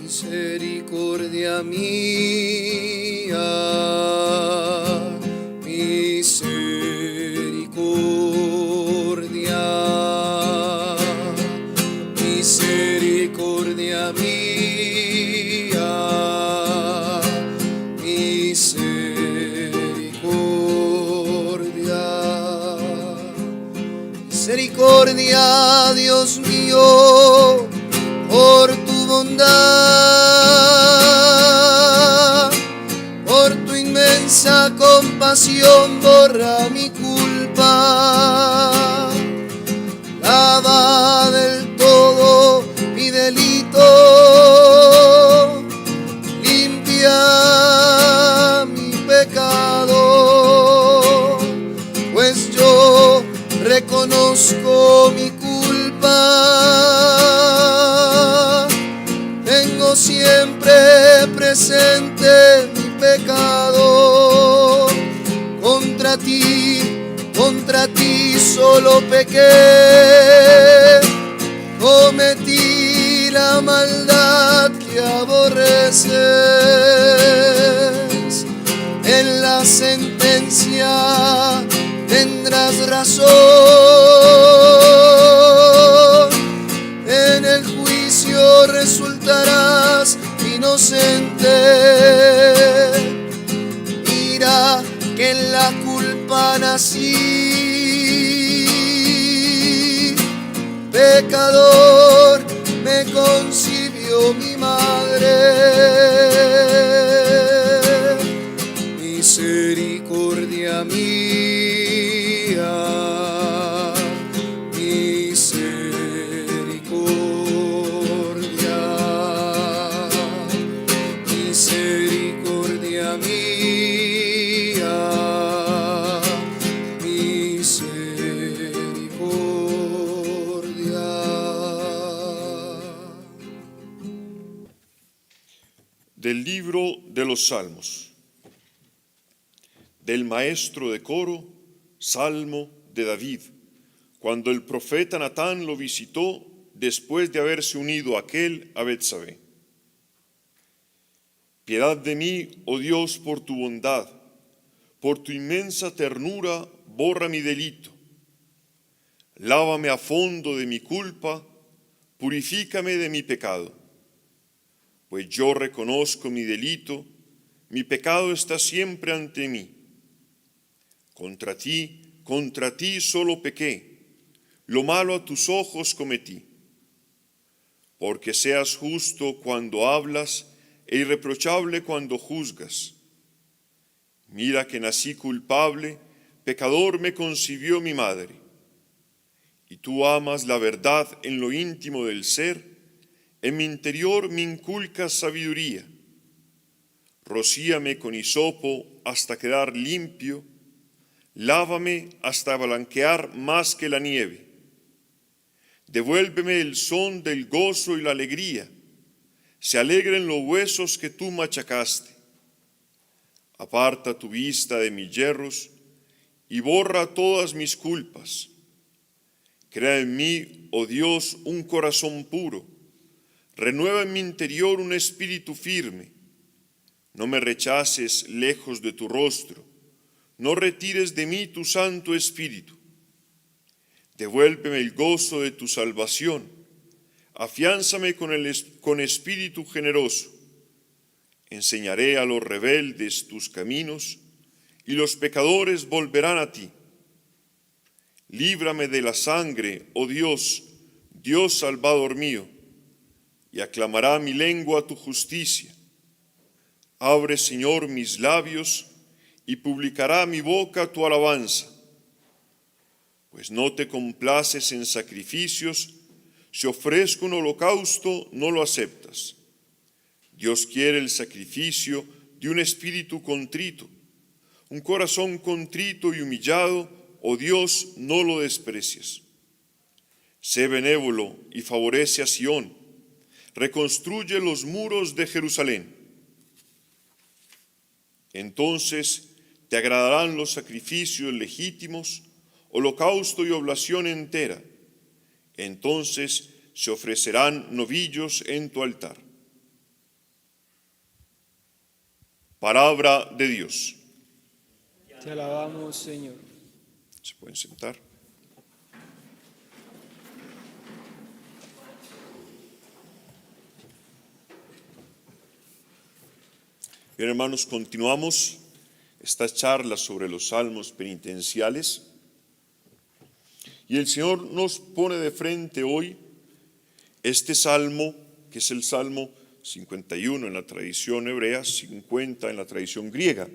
Misericordia mía, misericordia, misericordia mía, misericordia, misericordia, Dios mío, por tu bondad, por tu inmensa compasión, borra mi culpa, lava del todo mi delito, limpia mi pecado, pues yo reconozco mi culpa, tengo siempre presente mi pecado, contra ti solo pequé, cometí la maldad que aborreces, en la sentencia tendrás razón, en el juicio resultarás inocente. Mira que en la culpa nací, pecador me concibió mi madre. Misericordia mía, misericordia, misericordia mía, misericordia. Del libro de los Salmos, del maestro de coro, Salmo de David, cuando el profeta Natán lo visitó después de haberse unido aquel a Betsabé. Piedad de mí, oh Dios, por tu bondad, por tu inmensa ternura, borra mi delito. Lávame a fondo de mi culpa, purifícame de mi pecado. Pues yo reconozco mi delito, mi pecado está siempre ante mí. Contra ti solo pequé, lo malo a tus ojos cometí. Porque seas justo cuando hablas e irreprochable cuando juzgas. Mira que nací culpable, pecador me concibió mi madre. Y tú amas la verdad en lo íntimo del ser, en mi interior me inculcas sabiduría. Rocíame con hisopo hasta quedar limpio, lávame hasta blanquear más que la nieve. Devuélveme el son del gozo y la alegría, se alegren los huesos que tú machacaste. Aparta tu vista de mis yerros y borra todas mis culpas. Crea en mí, oh Dios, un corazón puro. Renueva en mi interior un espíritu firme. No me rechaces lejos de tu rostro. No retires de mí tu Santo Espíritu. Devuélveme el gozo de tu salvación. Afiánzame con espíritu generoso. Enseñaré a los rebeldes tus caminos, y los pecadores volverán a ti. Líbrame de la sangre, oh Dios, Dios salvador mío, y aclamará mi lengua tu justicia. Abre, Señor, mis labios, y publicará mi boca tu alabanza. Pues no te complaces en sacrificios, si ofrezco un holocausto, no lo aceptas. Dios quiere el sacrificio de un espíritu contrito, un corazón contrito y humillado, oh Dios, no lo desprecias. Sé benévolo y favorece a Sión, reconstruye los muros de Jerusalén. Entonces te agradarán los sacrificios legítimos, holocausto y oblación entera. Entonces se ofrecerán novillos en tu altar. Palabra de Dios. Te alabamos, Señor. Se pueden sentar. Bien, hermanos, continuamos estas charlas sobre los salmos penitenciales. Y el Señor nos pone de frente hoy este salmo, que es el Salmo 51 en la tradición hebrea, 50 en la tradición griega,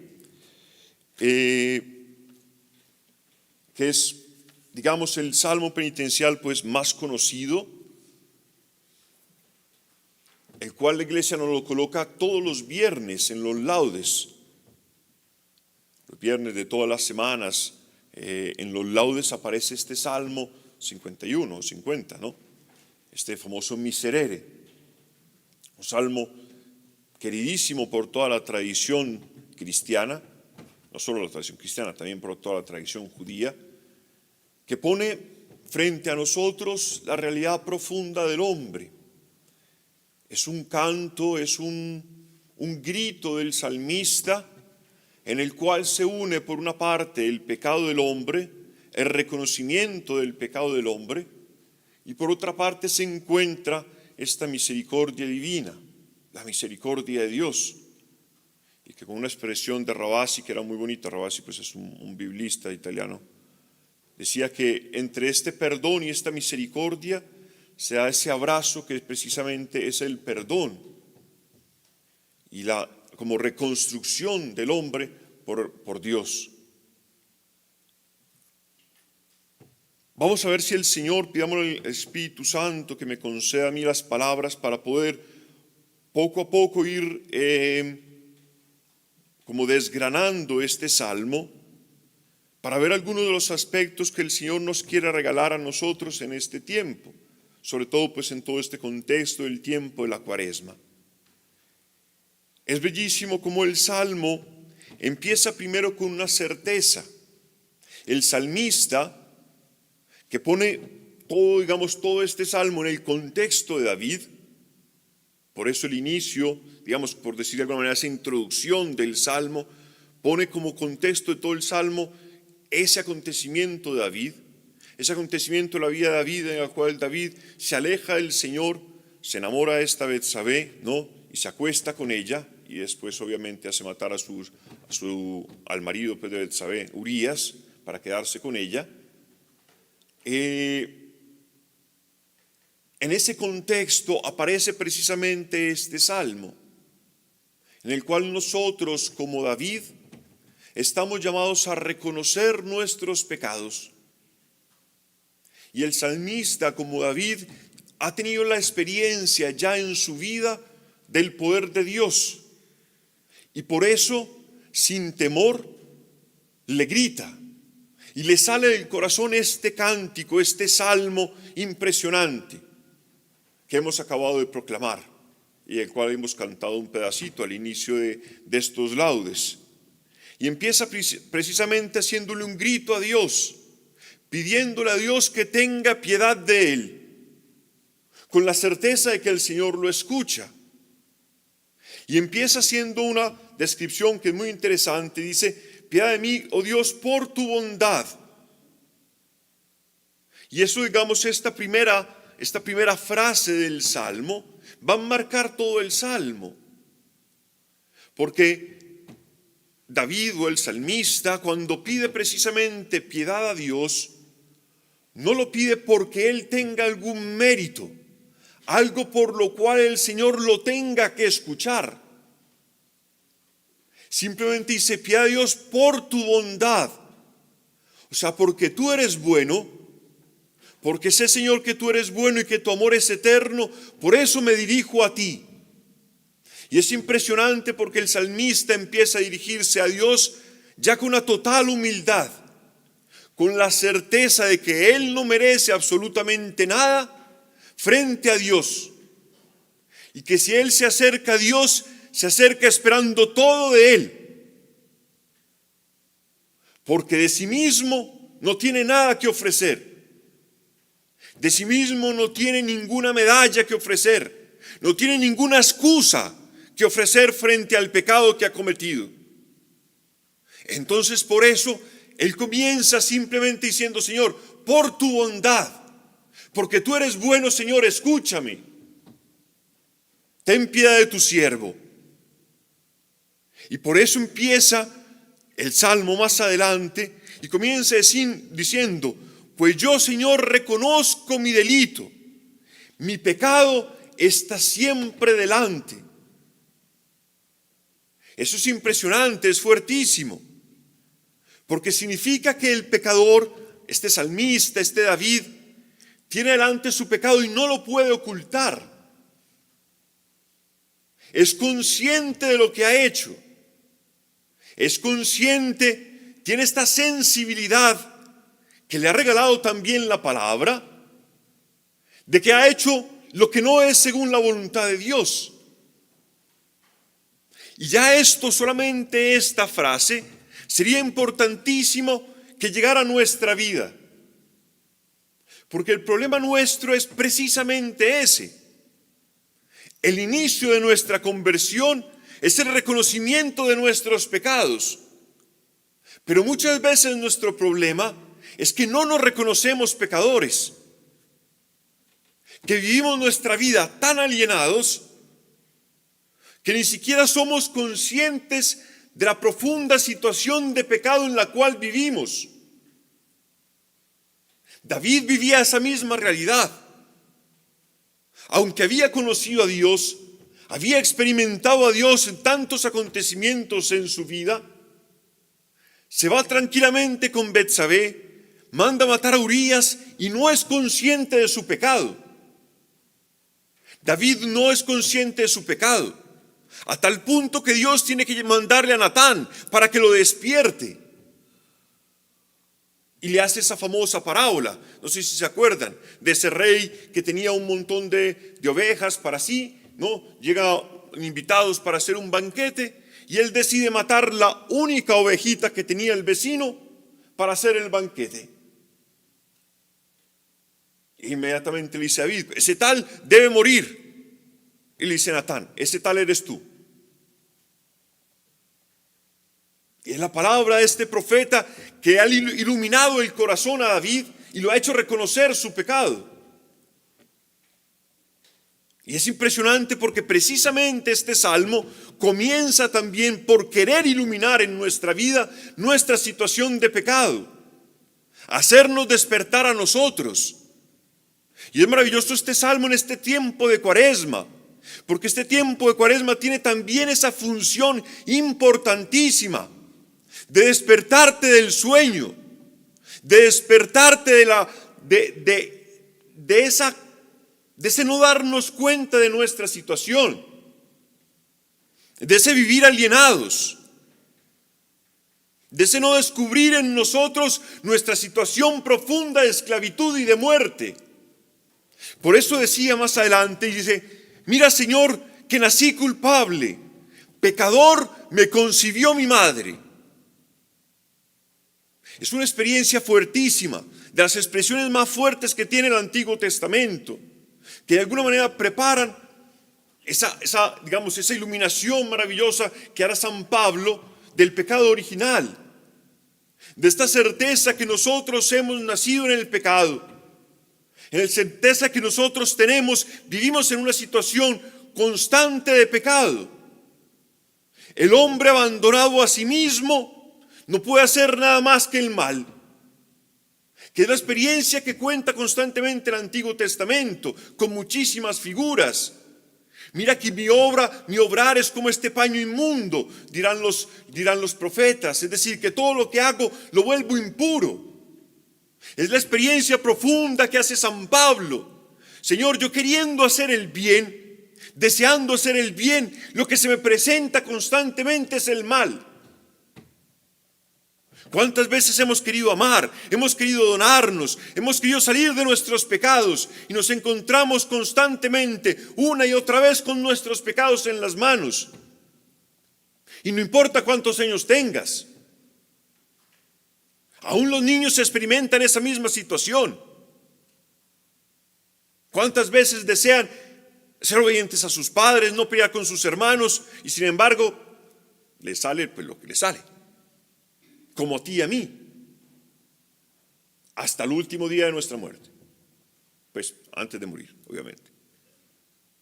que es, digamos, el salmo penitencial pues más conocido, el cual la iglesia nos lo coloca todos los viernes en los laudes. Los viernes de todas las semanas, en los laudes aparece este Salmo 51 o 50, ¿no? Este famoso Miserere, un salmo queridísimo por toda la tradición cristiana, no solo la tradición cristiana, también por toda la tradición judía, que pone frente a nosotros la realidad profunda del hombre. Es un canto, es un grito del salmista en el cual se une por una parte el pecado del hombre, el reconocimiento del pecado del hombre, y por otra parte se encuentra esta misericordia divina, la misericordia de Dios. Y que con una expresión de Ravasi, que era muy bonita, Ravasi pues es un biblista italiano, decía que entre este perdón y esta misericordia se da ese abrazo que precisamente es el perdón y la como reconstrucción del hombre por Dios. Vamos a ver si el Señor, pidámosle al Espíritu Santo que me conceda a mí las palabras para poder poco a poco ir como desgranando este salmo, para ver algunos de los aspectos que el Señor nos quiere regalar a nosotros en este tiempo, sobre todo pues en todo este contexto del tiempo de la Cuaresma. Es bellísimo como el salmo empieza primero con una certeza. El salmista, que pone todo, digamos, todo este salmo en el contexto de David, por eso el inicio, digamos, por decir de alguna manera, esa introducción del salmo, pone como contexto de todo el salmo ese acontecimiento de David, ese acontecimiento de la vida de David, en el cual David se aleja del Señor, se enamora de esta Betsabé, ¿no? Y se acuesta con ella, y después obviamente hace matar al marido pues, de Betsabé, Urías, para quedarse con ella. En ese contexto aparece precisamente este salmo, en el cual nosotros, como David, estamos llamados a reconocer nuestros pecados. Y el salmista, como David, ha tenido la experiencia ya en su vida del poder de Dios. Y por eso, sin temor, le grita. Y le sale del corazón este cántico, este salmo impresionante que hemos acabado de proclamar y el cual hemos cantado un pedacito al inicio de estos laudes. Y empieza precisamente haciéndole un grito a Dios, pidiéndole a Dios que tenga piedad de él, con la certeza de que el Señor lo escucha. Y empieza haciendo una descripción que es muy interesante. Dice: piedad de mí, oh Dios, por tu bondad. Y eso, digamos, esta primera frase del Salmo va a marcar todo el Salmo. Porque David, o el salmista, cuando pide precisamente piedad a Dios, no lo pide porque él tenga algún mérito, algo por lo cual el Señor lo tenga que escuchar. Simplemente dice: piedad a Dios por tu bondad. O sea, porque tú eres bueno, porque sé, Señor, que tú eres bueno y que tu amor es eterno, por eso me dirijo a ti. Y es impresionante porque el salmista empieza a dirigirse a Dios ya con una total humildad, con la certeza de que él no merece absolutamente nada frente a Dios. Y que si él se acerca a Dios, se acerca esperando todo de él. Porque de sí mismo no tiene nada que ofrecer. De sí mismo no tiene ninguna medalla que ofrecer. No tiene ninguna excusa que que ofrecer frente al pecado que ha cometido. Entonces por eso él comienza simplemente diciendo: Señor, por tu bondad, porque tú eres bueno, Señor, escúchame. Ten piedad de tu siervo. Y por eso empieza el salmo más adelante y comienza diciendo: pues yo, Señor, reconozco mi delito, mi pecado está siempre delante. Eso es impresionante, es fuertísimo, porque significa que el pecador, este salmista, este David, tiene delante su pecado y no lo puede ocultar. Es consciente de lo que ha hecho. Es consciente, tiene esta sensibilidad que le ha regalado también la palabra, de que ha hecho lo que no es según la voluntad de Dios. Y ya esto, solamente esta frase, sería importantísimo que llegara a nuestra vida. Porque el problema nuestro es precisamente ese. El inicio de nuestra conversión es el reconocimiento de nuestros pecados. Pero muchas veces nuestro problema es que no nos reconocemos pecadores, que vivimos nuestra vida tan alienados que ni siquiera somos conscientes de la profunda situación de pecado en la cual vivimos. David vivía esa misma realidad. Aunque había conocido a Dios, había experimentado a Dios en tantos acontecimientos en su vida, se va tranquilamente con Betsabé, manda matar a Urías y no es consciente de su pecado. David no es consciente de su pecado, a tal punto que Dios tiene que mandarle a Natán para que lo despierte. Y le hace esa famosa parábola, no sé si se acuerdan, de ese rey que tenía un montón de ovejas para sí, ¿no? Llegan invitados para hacer un banquete y él decide matar la única ovejita que tenía el vecino para hacer el banquete. Inmediatamente le dice a David: ese tal debe morir. Y le dice Natán: ese tal eres tú. Y es la palabra de este profeta que ha iluminado el corazón a David y lo ha hecho reconocer su pecado. Y es impresionante porque precisamente este salmo comienza también por querer iluminar en nuestra vida nuestra situación de pecado, hacernos despertar a nosotros. Y es maravilloso este salmo en este tiempo de Cuaresma, porque este tiempo de Cuaresma tiene también esa función importantísima de despertarte del sueño, de despertarte de ese no darnos cuenta de nuestra situación, de ese vivir alienados, de ese no descubrir en nosotros nuestra situación profunda de esclavitud y de muerte. Por eso decía más adelante, y dice: mira, Señor, que nací culpable, pecador me concibió mi madre. Es una experiencia fuertísima, de las expresiones más fuertes que tiene el Antiguo Testamento, que de alguna manera preparan esa iluminación maravillosa que hará San Pablo del pecado original, de esta certeza que nosotros hemos nacido en el pecado, en la certeza que nosotros vivimos en una situación constante de pecado. El hombre abandonado a sí mismo no puede hacer nada más que el mal, que es la experiencia que cuenta constantemente el Antiguo Testamento, con muchísimas figuras. Mira que mi obrar es como este paño inmundo, dirán los profetas, es decir, que todo lo que hago lo vuelvo impuro. Es la experiencia profunda que hace San Pablo. Señor, yo queriendo hacer el bien, deseando hacer el bien, lo que se me presenta constantemente es el mal. ¿Cuántas veces hemos querido amar, hemos querido donarnos, hemos querido salir de nuestros pecados y nos encontramos constantemente una y otra vez con nuestros pecados en las manos? Y no importa cuántos años tengas, aún los niños experimentan esa misma situación. ¿Cuántas veces desean ser obedientes a sus padres, no pelear con sus hermanos, y sin embargo, le sale pues lo que le sale, como a ti y a mí, hasta el último día de nuestra muerte, pues antes de morir, obviamente,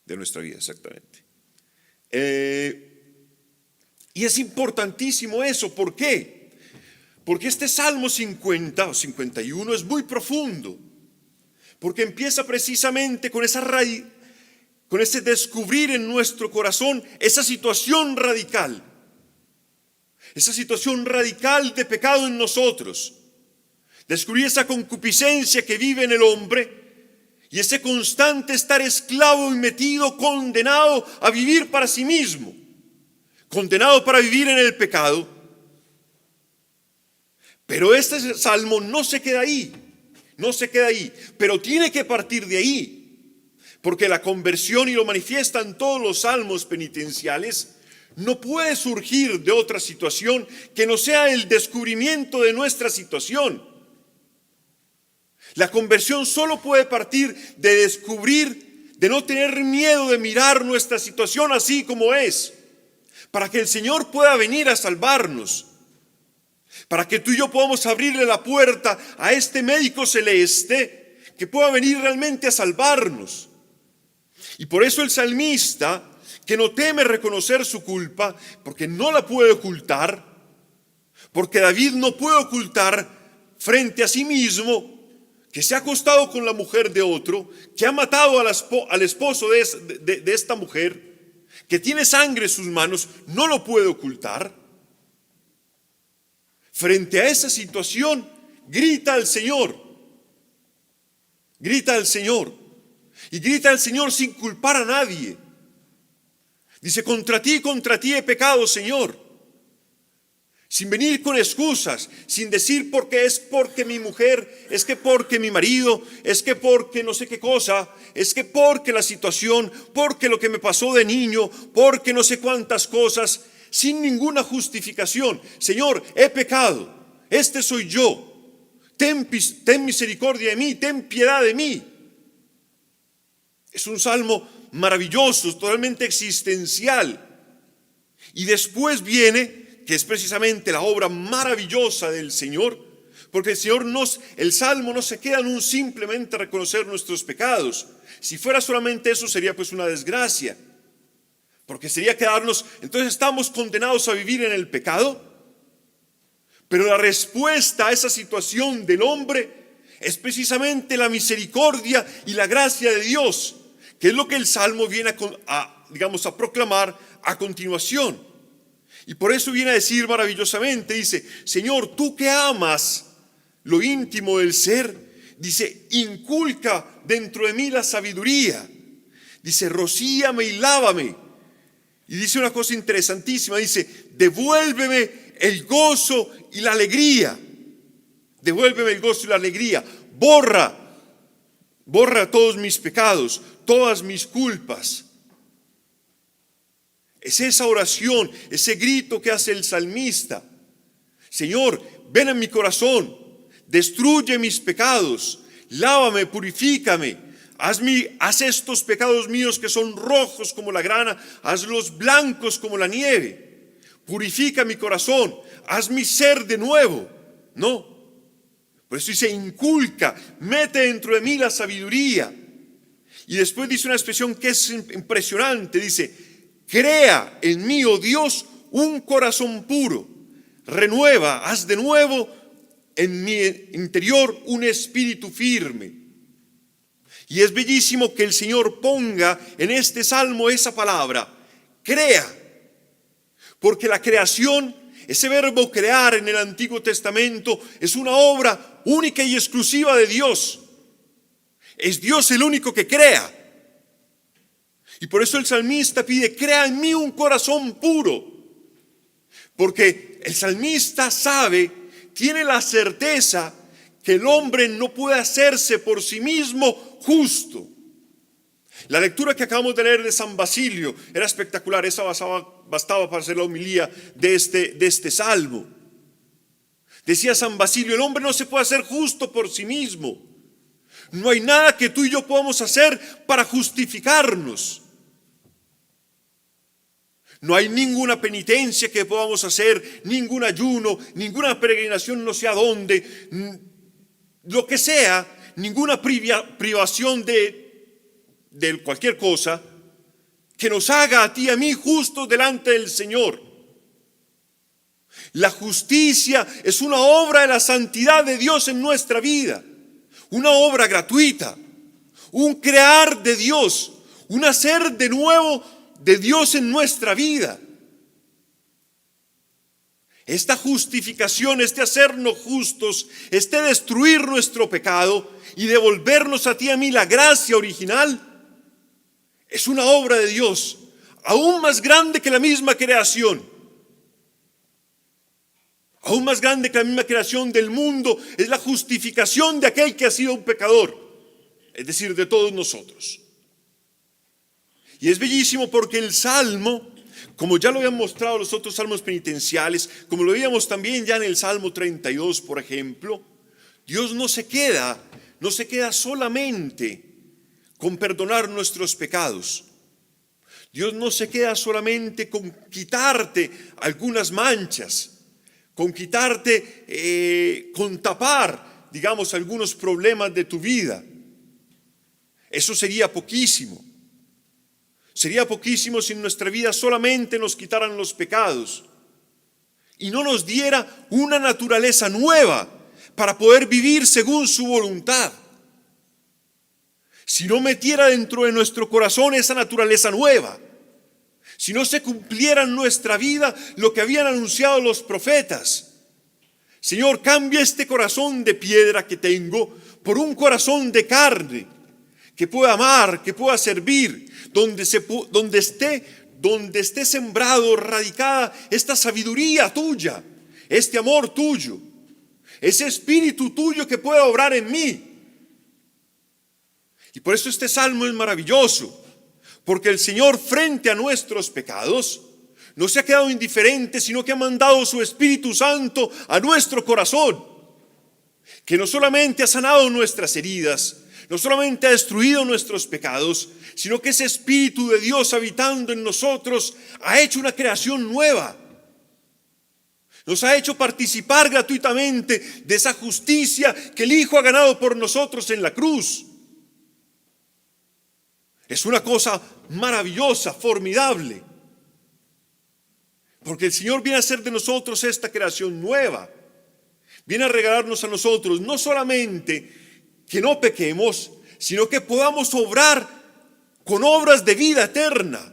de nuestra vida exactamente. Y es importantísimo eso. ¿Por qué? Porque este Salmo 50 o 51 es muy profundo, porque empieza precisamente con esa raíz, con ese descubrir en nuestro corazón esa situación radical de pecado en nosotros, descubrir esa concupiscencia que vive en el hombre y ese constante estar esclavo y metido, condenado a vivir para sí mismo, condenado para vivir en el pecado. Pero este salmo no se queda ahí, pero tiene que partir de ahí. Porque la conversión, y lo manifiestan todos los salmos penitenciales, no puede surgir de otra situación que no sea el descubrimiento de nuestra situación. La conversión solo puede partir de descubrir, de no tener miedo de mirar nuestra situación así como es, para que el Señor pueda venir a salvarnos, para que tú y yo podamos abrirle la puerta a este médico celeste que pueda venir realmente a salvarnos. Y por eso el salmista, que no teme reconocer su culpa, porque no la puede ocultar, porque David no puede ocultar frente a sí mismo que se ha acostado con la mujer de otro, que ha matado al esposo de esta mujer, que tiene sangre en sus manos, no lo puede ocultar. Frente a esa situación, grita al Señor, y grita al Señor sin culpar a nadie. Dice: contra ti he pecado, Señor. Sin venir con excusas, sin decir porque mi mujer, es que porque mi marido, es que porque no sé qué cosa, es que porque la situación, porque lo que me pasó de niño, porque no sé cuántas cosas, sin ninguna justificación. Señor, he pecado, este soy yo, ten misericordia de mí, ten piedad de mí. Es un salmo maravilloso, totalmente existencial. Y después viene, que es precisamente la obra maravillosa del Señor, porque el salmo no se queda en un simplemente reconocer nuestros pecados. Si fuera solamente eso, sería pues una desgracia, porque sería quedarnos, entonces estamos condenados a vivir en el pecado. Pero la respuesta a esa situación del hombre es precisamente la misericordia y la gracia de Dios, que es lo que el Salmo viene a proclamar a continuación. Y por eso viene a decir maravillosamente, dice: Señor, tú que amas lo íntimo del ser, dice, inculca dentro de mí la sabiduría. Dice: rocíame y lávame. Y dice una cosa interesantísima, dice: devuélveme el gozo y la alegría. Devuélveme el gozo y la alegría. Borra todos mis pecados, todas mis culpas. Es esa oración, ese grito que hace el salmista: Señor, ven en mi corazón, destruye mis pecados, lávame, purifícame, haz estos pecados míos que son rojos como la grana, hazlos blancos como la nieve, purifica mi corazón, haz mi ser de nuevo. No, por eso dice: inculca, mete dentro de mí la sabiduría. Y después dice una expresión que es impresionante, dice: crea en mí, oh Dios, un corazón puro, renueva, haz de nuevo en mi interior un espíritu firme. Y es bellísimo que el Señor ponga en este salmo esa palabra, crea, porque la creación, ese verbo crear en el Antiguo Testamento, es una obra única y exclusiva de Dios. Es Dios el único que crea. Y por eso el salmista pide: crea en mí un corazón puro. Porque el salmista tiene la certeza que el hombre no puede hacerse por sí mismo justo. La lectura que acabamos de leer de San Basilio era espectacular. Esa bastaba para hacer la homilía de este salmo. Decía San Basilio: el hombre no se puede hacer justo por sí mismo. No hay nada que tú y yo podamos hacer para justificarnos. No hay ninguna penitencia que podamos hacer, ningún ayuno, ninguna peregrinación no sé a dónde, lo que sea, ninguna privación de cualquier cosa que nos haga a ti y a mí justos delante del Señor. La justicia es una obra de la santidad de Dios en nuestra vida, una obra gratuita, un crear de Dios, un hacer de nuevo de Dios en nuestra vida. Esta justificación, este hacernos justos, este destruir nuestro pecado y devolvernos a ti y a mí la gracia original, es una obra de Dios, aún más grande que la misma creación. Aún más grande que la misma creación del mundo, es la justificación de aquel que ha sido un pecador, es decir, de todos nosotros. Y es bellísimo porque el Salmo, como ya lo habían mostrado los otros salmos penitenciales, como lo veíamos también ya en el Salmo 32, por ejemplo, Dios no se queda solamente con perdonar nuestros pecados. Dios no se queda solamente con quitarte algunas manchas, con quitarte, con tapar, digamos, algunos problemas de tu vida. Eso sería poquísimo. Sería poquísimo si en nuestra vida solamente nos quitaran los pecados y no nos diera una naturaleza nueva para poder vivir según su voluntad. Si no metiera dentro de nuestro corazón esa naturaleza nueva, si no se cumpliera en nuestra vida lo que habían anunciado los profetas. Señor, cambia este corazón de piedra que tengo por un corazón de carne, que pueda amar, que pueda servir, donde esté sembrado, radicada esta sabiduría tuya, este amor tuyo, ese espíritu tuyo que pueda obrar en mí. Y por eso este salmo es maravilloso, porque el Señor, frente a nuestros pecados, no se ha quedado indiferente, sino que ha mandado su Espíritu Santo a nuestro corazón, que no solamente ha sanado nuestras heridas, no solamente ha destruido nuestros pecados, sino que ese Espíritu de Dios habitando en nosotros ha hecho una creación nueva. Nos ha hecho participar gratuitamente de esa justicia que el Hijo ha ganado por nosotros en la cruz. Es una cosa maravillosa, formidable, porque el Señor viene a hacer de nosotros esta creación nueva. Viene a regalarnos a nosotros no solamente que no pequemos, sino que podamos obrar con obras de vida eterna,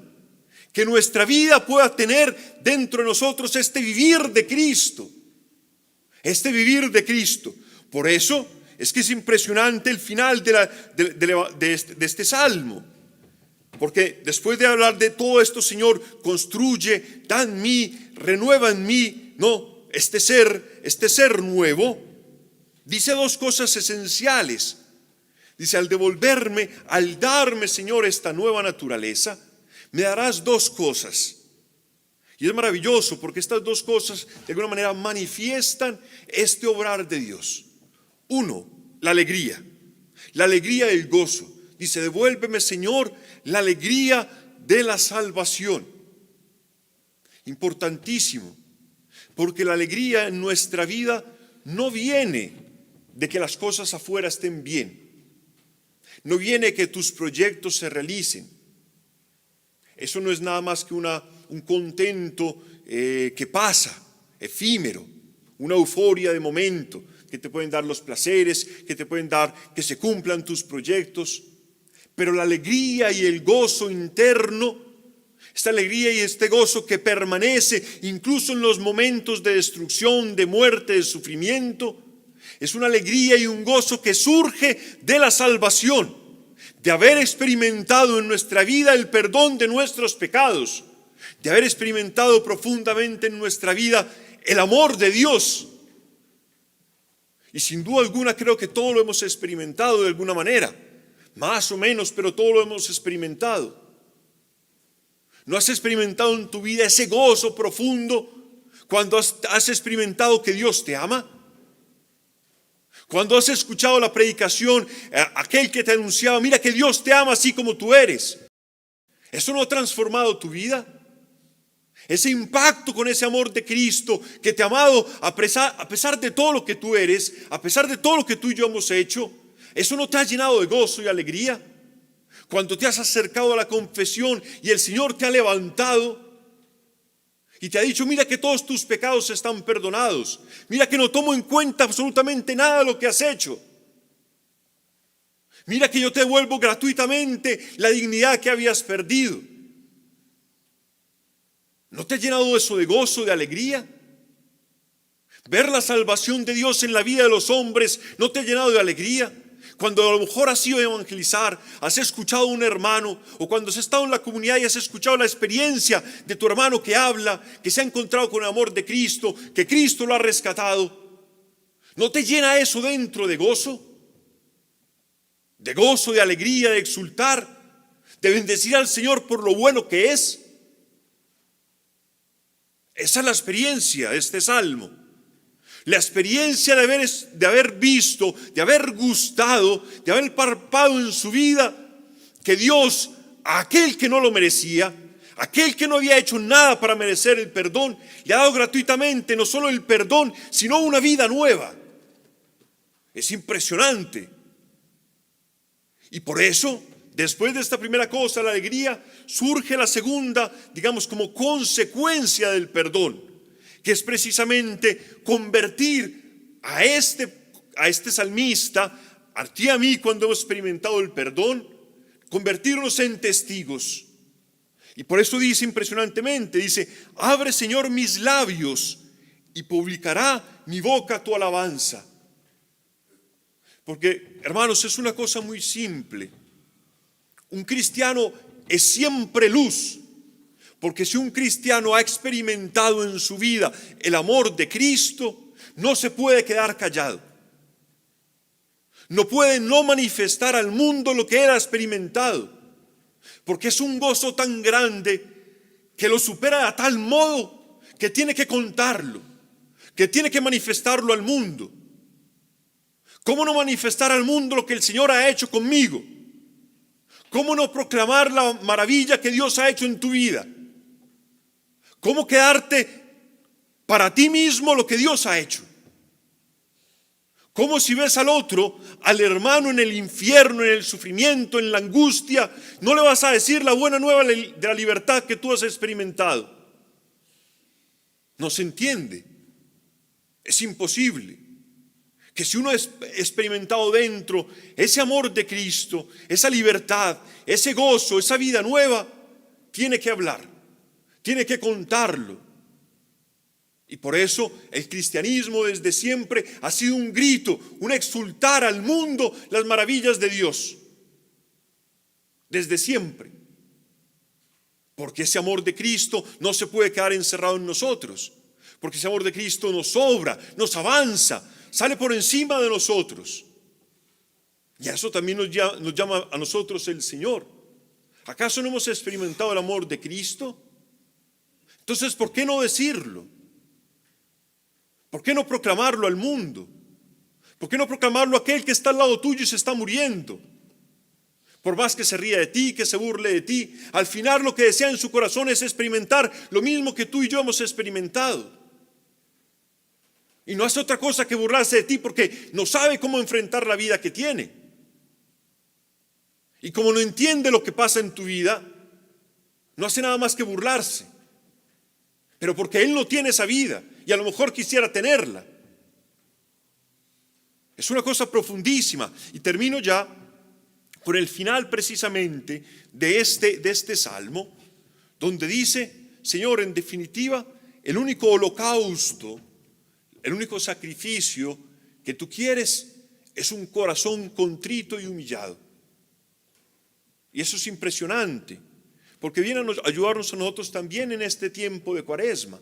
que nuestra vida pueda tener dentro de nosotros este vivir de Cristo, Por eso es que es impresionante el final de este salmo, porque después de hablar de todo esto, Señor, construye, da en mí, renueva en mí, este ser nuevo. Dice dos cosas esenciales. Dice, al darme, Señor, esta nueva naturaleza, me darás dos cosas. Y es maravilloso porque estas dos cosas de alguna manera manifiestan este obrar de Dios. Uno, la alegría y el gozo. Dice, devuélveme, Señor, la alegría de la salvación. Importantísimo, porque la alegría en nuestra vida no viene de que las cosas afuera estén bien. No viene que tus proyectos se realicen. Eso no es nada más que un contento que pasa, efímero, una euforia de momento, que te pueden dar los placeres, que te pueden dar que se cumplan tus proyectos. Pero la alegría y el gozo interno, esta alegría y este gozo que permanece incluso en los momentos de destrucción, de muerte, de sufrimiento, es una alegría y un gozo que surge de la salvación, de haber experimentado en nuestra vida el perdón de nuestros pecados, de haber experimentado profundamente en nuestra vida el amor de Dios. Y sin duda alguna creo que todo lo hemos experimentado de alguna manera, más o menos, pero todo lo hemos experimentado. ¿No has experimentado en tu vida ese gozo profundo cuando has experimentado que Dios te ama? Cuando has escuchado la predicación, aquel que te anunciaba, mira que Dios te ama así como tú eres. ¿Eso no ha transformado tu vida? Ese impacto con ese amor de Cristo que te ha amado a pesar de todo lo que tú eres, a pesar de todo lo que tú y yo hemos hecho, ¿eso no te ha llenado de gozo y alegría? Cuando te has acercado a la confesión y el Señor te ha levantado y te ha dicho: mira que todos tus pecados están perdonados, mira que no tomo en cuenta absolutamente nada de lo que has hecho, mira que yo te devuelvo gratuitamente la dignidad que habías perdido. ¿No te ha llenado eso de gozo, de alegría? Ver la salvación de Dios en la vida de los hombres, ¿no te ha llenado de alegría? Cuando a lo mejor has ido a evangelizar, has escuchado a un hermano, o cuando has estado en la comunidad y has escuchado la experiencia de tu hermano que habla, que se ha encontrado con el amor de Cristo, que Cristo lo ha rescatado, ¿no te llena eso dentro de gozo? De gozo, de alegría, de exultar, de bendecir al Señor por lo bueno que es. Esa es la experiencia de este salmo. La experiencia de haber visto, de haber gustado, de haber palpado en su vida que Dios, a aquel que no lo merecía, aquel que no había hecho nada para merecer el perdón, le ha dado gratuitamente no solo el perdón, sino una vida nueva. Es impresionante. Y por eso, después de esta primera cosa, la alegría, surge la segunda, digamos, como consecuencia del perdón, que es precisamente convertir a este salmista, a ti y a mí, cuando hemos experimentado el perdón, convertirnos en testigos. Y por eso dice impresionantemente, dice: abre, Señor, mis labios y publicará mi boca tu alabanza. Porque, hermanos, es una cosa muy simple. Un cristiano es siempre luz, porque si un cristiano ha experimentado en su vida el amor de Cristo, no se puede quedar callado. No puede no manifestar al mundo lo que él ha experimentado, porque es un gozo tan grande que lo supera a tal modo que tiene que contarlo, que tiene que manifestarlo al mundo. ¿Cómo no manifestar al mundo lo que el Señor ha hecho conmigo? ¿Cómo no proclamar la maravilla que Dios ha hecho en tu vida? ¿Cómo quedarte para ti mismo lo que Dios ha hecho? ¿Cómo, si ves al otro, al hermano en el infierno, en el sufrimiento, en la angustia, no le vas a decir la buena nueva de la libertad que tú has experimentado? No se entiende. Es imposible. Que si uno ha experimentado dentro ese amor de Cristo, esa libertad, ese gozo, esa vida nueva, tiene que hablar, tiene que contarlo. Y por eso el cristianismo desde siempre ha sido un grito, un exultar al mundo las maravillas de Dios. Desde siempre. Porque ese amor de Cristo no se puede quedar encerrado en nosotros. Porque ese amor de Cristo nos obra, nos avanza, sale por encima de nosotros. Y a eso también nos llama a nosotros el Señor. ¿Acaso no hemos experimentado el amor de Cristo? Entonces, ¿por qué no decirlo? ¿Por qué no proclamarlo al mundo? ¿Por qué no proclamarlo a aquel que está al lado tuyo y se está muriendo? Por más que se ría de ti, que se burle de ti, al final lo que desea en su corazón es experimentar lo mismo que tú y yo hemos experimentado. Y no hace otra cosa que burlarse de ti porque no sabe cómo enfrentar la vida que tiene. Y como no entiende lo que pasa en tu vida, no hace nada más que burlarse. Pero porque él no tiene esa vida y a lo mejor quisiera tenerla. Es una cosa profundísima. Y termino ya con el final precisamente de este salmo, donde dice: Señor, en definitiva, el único holocausto, el único sacrificio que tú quieres es un corazón contrito y humillado. Y eso es impresionante, porque viene a ayudarnos a nosotros también en este tiempo de Cuaresma.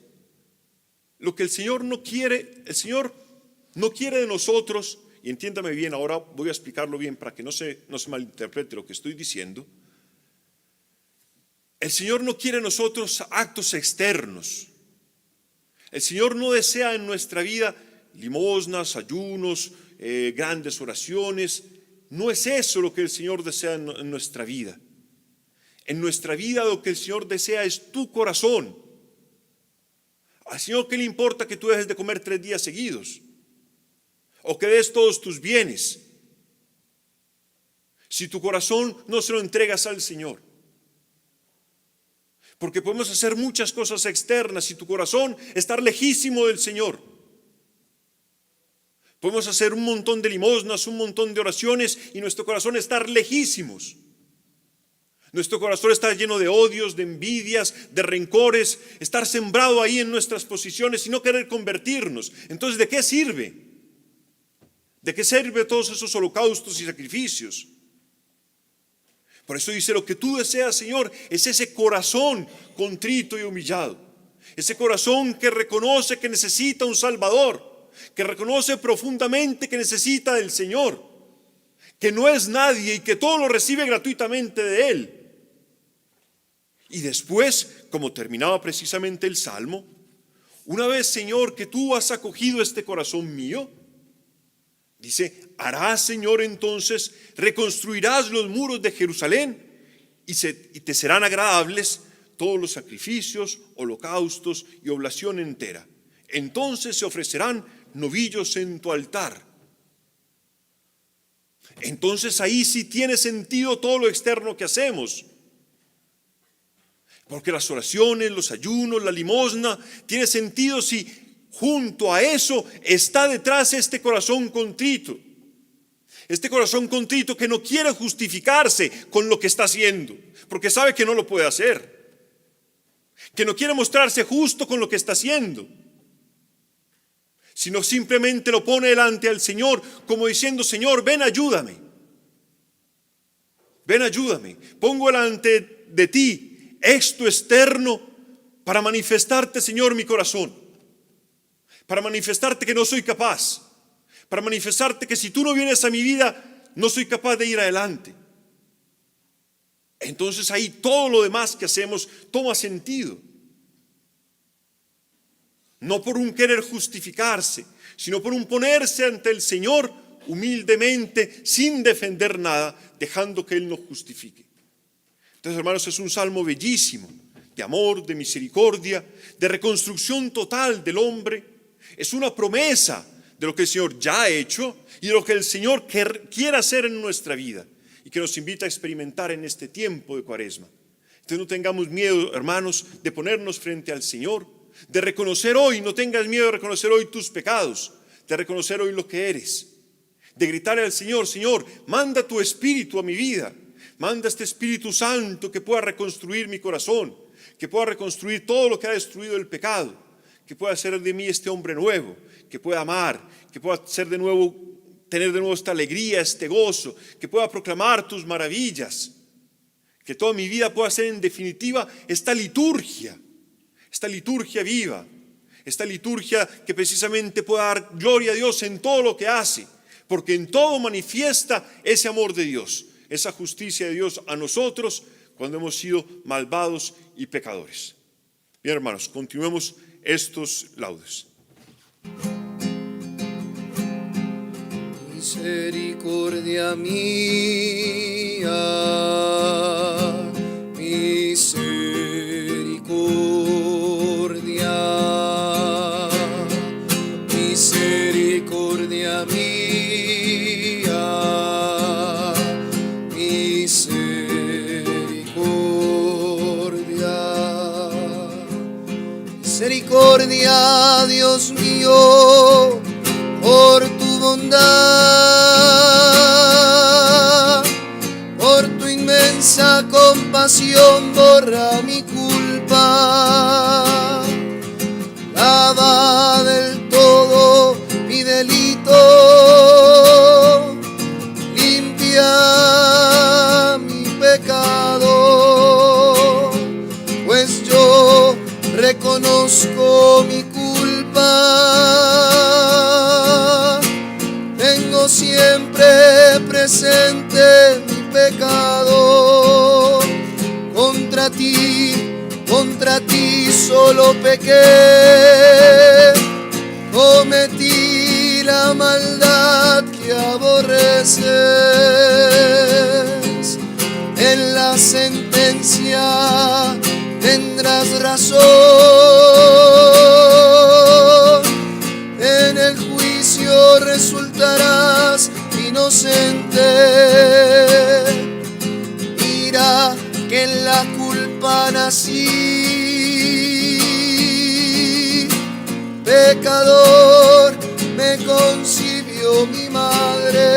Lo que el Señor no quiere de nosotros, y entiéndame bien, ahora voy a explicarlo bien para que no se malinterprete lo que estoy diciendo. El Señor no quiere de nosotros actos externos. El Señor no desea en nuestra vida limosnas, ayunos, grandes oraciones. No es eso lo que el Señor desea en nuestra vida. En nuestra vida lo que el Señor desea es tu corazón, Al Señor, ¿qué le importa que tú dejes de comer 3 días seguidos? O que des todos tus bienes, si tu corazón no se lo entregas al Señor. Porque podemos hacer muchas cosas externas y tu corazón estar lejísimo del Señor. Podemos hacer un montón de limosnas, un montón de oraciones y nuestro corazón estar lejísimos. Nuestro corazón está lleno de odios, de envidias, de rencores, estar sembrado ahí en nuestras posiciones y no querer convertirnos. Entonces, ¿de qué sirve? ¿De qué sirve todos esos holocaustos y sacrificios? Por eso dice, lo que tú deseas, Señor, es ese corazón contrito y humillado. Ese corazón que reconoce que necesita un Salvador, que reconoce profundamente que necesita del Señor, que no es nadie y que todo lo recibe gratuitamente de Él. Y después, como terminaba precisamente el Salmo, una vez, Señor, que tú has acogido este corazón mío, dice, harás, Señor, entonces, reconstruirás los muros de Jerusalén y te serán agradables todos los sacrificios, holocaustos y oblación entera. Entonces se ofrecerán novillos en tu altar. Entonces ahí sí tiene sentido todo lo externo que hacemos. Porque las oraciones, los ayunos, la limosna, tiene sentido si junto a eso está detrás este corazón contrito. Este corazón contrito que no quiere justificarse con lo que está haciendo, porque sabe que no lo puede hacer. Que no quiere mostrarse justo con lo que está haciendo, sino simplemente lo pone delante al Señor como diciendo, Señor, ven, ayúdame. Ven, ayúdame. Pongo delante de ti esto externo para manifestarte, Señor, mi corazón. Para manifestarte que no soy capaz. Para manifestarte que si tú no vienes a mi vida, no soy capaz de ir adelante. Entonces ahí todo lo demás que hacemos toma sentido. No por un querer justificarse, sino por un ponerse ante el Señor humildemente, sin defender nada, dejando que Él nos justifique. Entonces, hermanos, es un salmo bellísimo, de amor, de misericordia, de reconstrucción total del hombre. Es una promesa de lo que el Señor ya ha hecho y de lo que el Señor quiere hacer en nuestra vida y que nos invita a experimentar en este tiempo de Cuaresma. Entonces no tengamos miedo, hermanos, de ponernos frente al Señor, de reconocer hoy, no tengas miedo de reconocer hoy tus pecados, de reconocer hoy lo que eres, de gritarle al Señor, Señor, manda tu Espíritu a mi vida, manda este Espíritu Santo que pueda reconstruir mi corazón, que pueda reconstruir todo lo que ha destruido el pecado, que pueda hacer de mí este hombre nuevo, que pueda amar, que pueda ser de nuevo, tener de nuevo esta alegría, este gozo, que pueda proclamar tus maravillas, que toda mi vida pueda ser en definitiva esta liturgia viva, esta liturgia que precisamente pueda dar gloria a Dios en todo lo que hace, porque en todo manifiesta ese amor de Dios, esa justicia de Dios a nosotros cuando hemos sido malvados y pecadores. Bien, hermanos, continuemos estos laudes. Misericordia mía, misericordia, misericordia mía, misericordia, misericordia, Dios mío, por tu bondad, por tu inmensa compasión, borra mi culpa, lava del todo mi delito, limpia mi pecado, pues yo reconozco mi culpa, tengo siempre presente mi pecado, contra ti solo pequé, cometí la maldad que aborreces, en la sentencia tendrás razón, que en la culpa nací. Pecador me concibió mi madre.